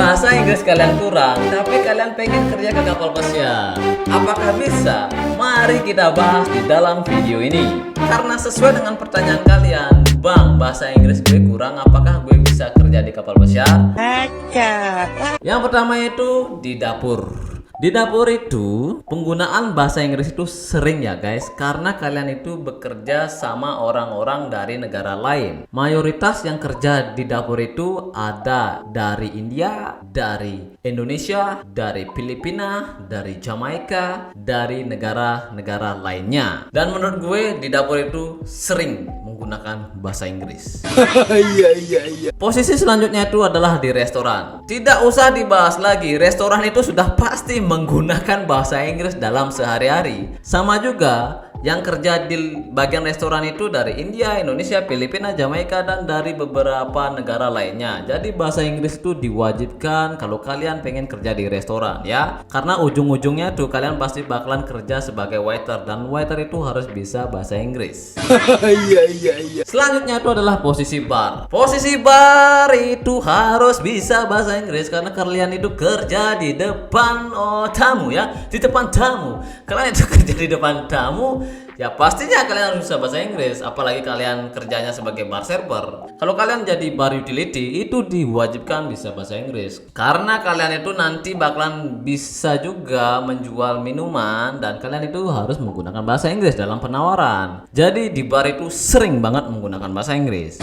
bahasa Inggris kalian kurang, tapi kalian pengen kerja ke kapal pesiar. Apakah bisa? Mari kita bahas di dalam video ini. Karena sesuai dengan pertanyaan kalian, Bang, bahasa Inggris gue kurang, apakah gue bisa kerja di kapal pesiar? Yang pertama itu di dapur. Di dapur itu penggunaan bahasa Inggris itu sering ya guys, karena kalian itu bekerja sama orang-orang dari negara lain. Mayoritas yang kerja di dapur itu ada dari India, dari Indonesia, dari Filipina, dari Jamaika, dari negara-negara lainnya. Dan menurut gue di dapur itu sering menggunakan bahasa Inggris. Posisi selanjutnya itu adalah di restoran. Tidak usah dibahas lagi, restoran itu sudah pasti menggunakan bahasa Inggris dalam sehari-hari. Sama juga yang kerja di bagian restoran itu dari India, Indonesia, Filipina, Jamaika, dan dari beberapa negara lainnya. Jadi bahasa Inggris itu diwajibkan kalau kalian pengen kerja di restoran ya. Karena ujung-ujungnya tuh kalian pasti bakalan kerja sebagai waiter, dan waiter itu harus bisa bahasa Inggris. Selanjutnya itu adalah posisi bar. Posisi bar itu harus bisa bahasa Inggris karena kalian itu kerja di depan tamu ya, di depan tamu. Kalian itu kerja di depan tamu, ya pastinya kalian harus bisa bahasa Inggris. Apalagi kalian kerjanya sebagai bar server. Kalau kalian jadi bar utility itu diwajibkan bisa bahasa Inggris. Karena kalian itu nanti bakalan bisa juga menjual minuman, dan kalian itu harus menggunakan bahasa Inggris dalam penawaran. Jadi di bar itu sering banget menggunakan bahasa Inggris.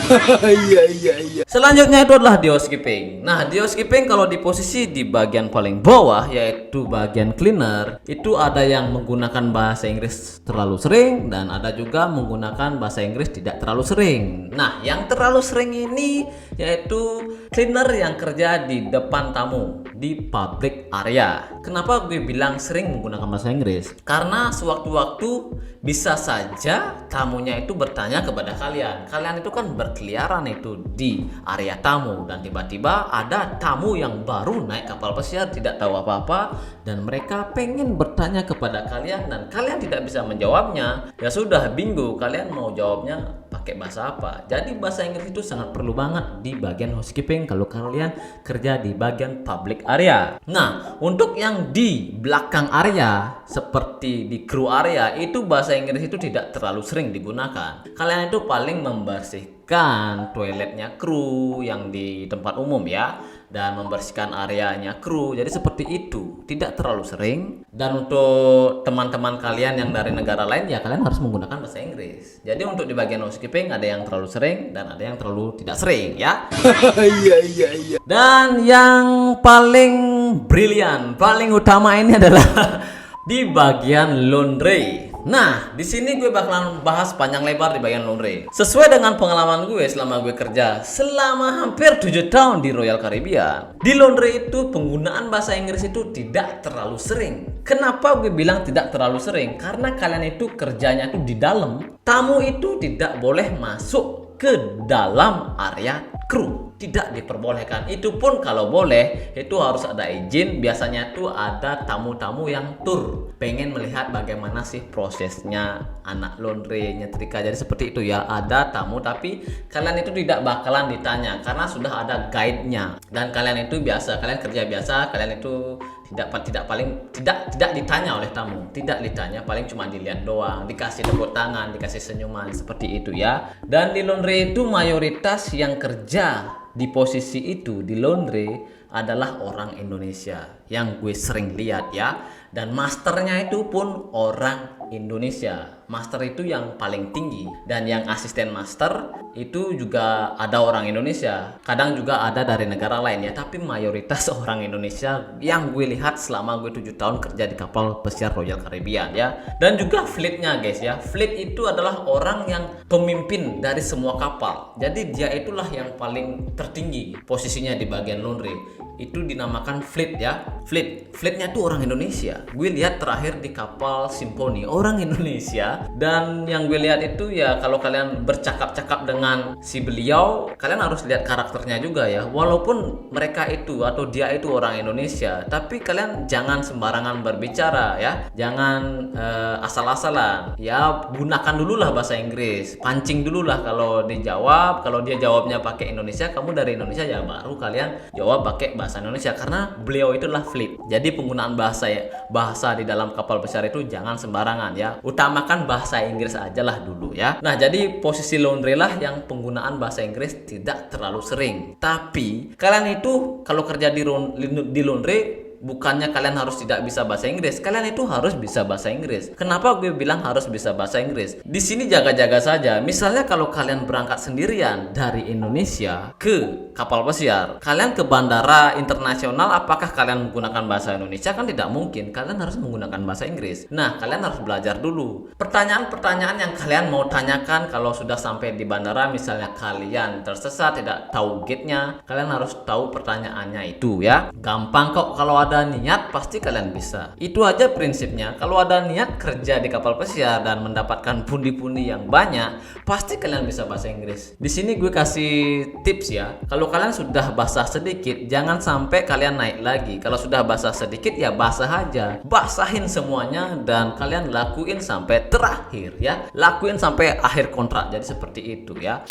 Selanjutnya itu adalah di housekeeping. Nah, di housekeeping kalau di posisi di bagian paling bawah yaitu bagian cleaner, itu ada yang menggunakan bahasa Inggris terlalu sering dan ada juga menggunakan bahasa Inggris tidak terlalu sering. Nah, yang terlalu sering ini yaitu cleaner yang kerja di depan tamu di public area. Kenapa gue bilang sering menggunakan bahasa Inggris? Karena sewaktu-waktu bisa saja tamunya itu bertanya kepada kalian. Kalian itu kan berkeliaran itu di area tamu, dan tiba-tiba ada tamu yang baru naik kapal pesiar, tidak tahu apa-apa, dan mereka pengen bertanya kepada kalian dan kalian tidak bisa menjawabnya. Ya sudah, bingung kalian mau jawabnya pakai bahasa apa. Jadi bahasa Inggris itu sangat perlu banget di bagian housekeeping kalau kalian kerja di bagian public area. Nah, untuk yang di belakang area seperti di crew area itu bahasa Inggris itu tidak terlalu sering digunakan. Kalian itu paling membersihkan toiletnya kru yang di tempat umum ya, dan membersihkan areanya kru. Jadi seperti itu, tidak terlalu sering. Dan untuk teman-teman kalian yang dari negara lain ya kalian harus menggunakan bahasa Inggris. Jadi untuk di bagian housekeeping ada yang terlalu sering dan ada yang terlalu tidak sering ya. Dan yang paling brilian, paling utama ini adalah di bagian laundry. Nah, di sini gue bakalan bahas panjang lebar di bagian laundry. Sesuai dengan pengalaman gue selama gue kerja selama hampir 7 tahun di Royal Caribbean. Di laundry itu penggunaan bahasa Inggris itu tidak terlalu sering. Kenapa gue bilang tidak terlalu sering? Karena kalian itu kerjanya itu di dalam. Tamu itu tidak boleh masuk ke dalam area kru. Tidak diperbolehkan. Itu pun kalau boleh itu harus ada izin. Biasanya tuh ada tamu-tamu yang tur, pengen melihat bagaimana sih prosesnya anak laundry nyetrika. Jadi seperti itu ya, ada tamu tapi kalian itu tidak bakalan ditanya karena sudah ada guide-nya. Dan kalian itu biasa, kalian kerja biasa, kalian itu tidak ditanya oleh tamu, tidak ditanya, paling cuma dilihat doang, dikasih tepuk tangan, dikasih senyuman seperti itu ya. Dan di laundry itu mayoritas yang kerja di posisi itu di laundry adalah orang Indonesia yang gue sering lihat ya. Dan masternya itu pun orang Indonesia. Master itu yang paling tinggi, dan yang asisten master itu juga ada orang Indonesia. Kadang juga ada dari negara lain ya, tapi mayoritas orang Indonesia yang gue lihat selama gue 7 tahun kerja di kapal pesiar Royal Caribbean ya. Dan juga fleetnya guys ya. Fleet itu adalah orang yang pemimpin dari semua kapal. Jadi dia itulah yang paling tertinggi posisinya di bagian laundry. Itu dinamakan fleet ya. Fleetnya tuh orang Indonesia. Gue lihat terakhir di kapal Symphony orang Indonesia. Dan yang gue lihat itu ya, kalau kalian bercakap-cakap dengan si beliau, kalian harus lihat karakternya juga ya. Walaupun mereka itu atau dia itu orang Indonesia, tapi kalian jangan sembarangan berbicara ya. Jangan asal-asalan ya. Gunakan dululah bahasa Inggris, pancing dululah kalau dijawab. Kalau dia jawabnya pakai Indonesia, kamu dari Indonesia ya, baru kalian jawab pakai bahasa bahasa Indonesia karena beliau itu adalah fleet. Jadi penggunaan bahasa di dalam kapal pesiar itu jangan sembarangan ya. Utamakan bahasa Inggris aja lah dulu ya. Nah, jadi posisi laundry lah yang penggunaan bahasa Inggris tidak terlalu sering. Tapi kalian itu kalau kerja di laundry, bukannya kalian harus tidak bisa bahasa Inggris, kalian itu harus bisa bahasa Inggris. Kenapa gue bilang harus bisa bahasa Inggris? Di sini jaga-jaga saja. Misalnya kalau kalian berangkat sendirian dari Indonesia ke kapal pesiar, kalian ke bandara internasional, apakah kalian menggunakan bahasa Indonesia? Kan tidak mungkin. Kalian harus menggunakan bahasa Inggris. Nah, kalian harus belajar dulu. Pertanyaan-pertanyaan yang kalian mau tanyakan kalau sudah sampai di bandara, misalnya kalian tersesat, tidak tahu gate-nya, kalian harus tahu pertanyaannya itu ya. Gampang kok, kalau ada niat pasti kalian bisa. Itu aja prinsipnya. Kalau ada niat kerja di kapal pesiar dan mendapatkan pundi-pundi yang banyak, pasti kalian bisa bahasa Inggris. Di sini gue kasih tips ya. Kalau kalian sudah basah sedikit, jangan sampai kalian naik lagi. Kalau sudah basah sedikit ya basah aja. Basahin semuanya dan kalian lakuin sampai terakhir ya. Lakuin sampai akhir kontrak. Jadi seperti itu ya.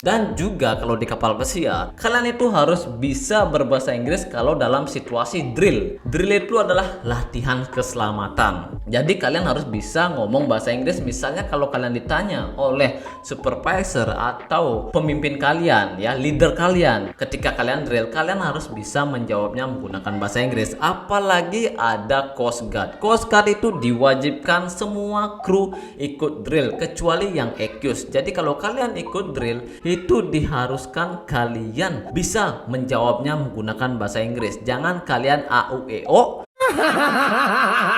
Dan juga kalau di kapal pesiar, kalian itu harus bisa berbahasa Inggris kalau dalam situasi drill. Drill itu adalah latihan keselamatan. Jadi kalian harus bisa ngomong bahasa Inggris. Misalnya kalau kalian ditanya oleh supervisor atau pemimpin kalian ya, leader kalian, ketika kalian drill, kalian harus bisa menjawabnya menggunakan bahasa Inggris. Apalagi ada Coast Guard. Coast Guard itu diwajibkan semua kru ikut drill kecuali yang EQUS. Jadi kalau kalian ikut drill, itu diharuskan kalian bisa menjawabnya menggunakan bahasa Inggris. Jangan kalian AUEO.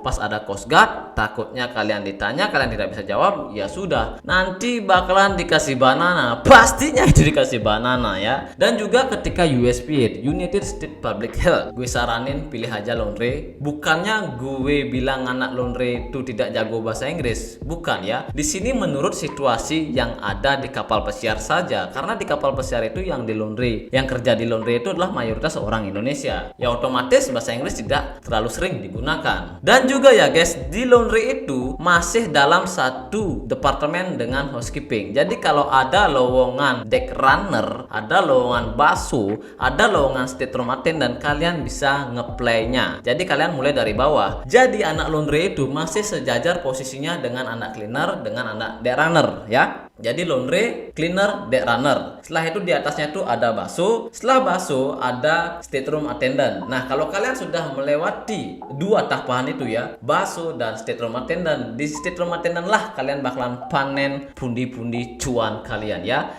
Pas ada Coast Guard, takutnya kalian ditanya, kalian tidak bisa jawab, ya sudah, nanti bakalan dikasih banana. Pastinya itu dikasih banana ya. Dan juga ketika USP, United States Public Health, gue saranin pilih aja laundry. Bukannya gue bilang anak laundry itu tidak jago bahasa Inggris, bukan ya. Di sini menurut situasi yang ada di kapal pesiar saja. Karena di kapal pesiar itu yang di laundry, yang kerja di laundry itu adalah mayoritas orang Indonesia. Ya otomatis bahasa Inggris tidak terlalu sering digunakan. Dan juga ya guys, di laundry itu masih dalam satu departemen dengan housekeeping. Jadi kalau ada lowongan deck runner, ada lowongan basuh, ada lowongan stateroom attendant, kalian bisa ngeplaynya. Jadi kalian mulai dari bawah. Jadi anak laundry itu masih sejajar posisinya dengan anak cleaner, dengan anak deck runner ya. Jadi laundry, cleaner, deck runner. Setelah itu di atasnya tuh ada basuh. Setelah basuh ada stateroom attendant. Nah, kalau kalian sudah melewati dua tahapan itu ya, basuh dan stateroom attendant, di stateroom attendant lah kalian bakalan panen pundi-pundi cuan kalian ya.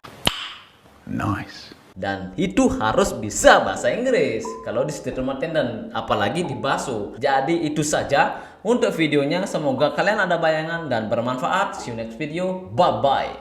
Nice. Dan itu harus bisa bahasa Inggris kalau di stateroom attendant, apalagi di basuh. Jadi itu saja untuk videonya. Semoga kalian ada bayangan dan bermanfaat. See you next video. Bye bye.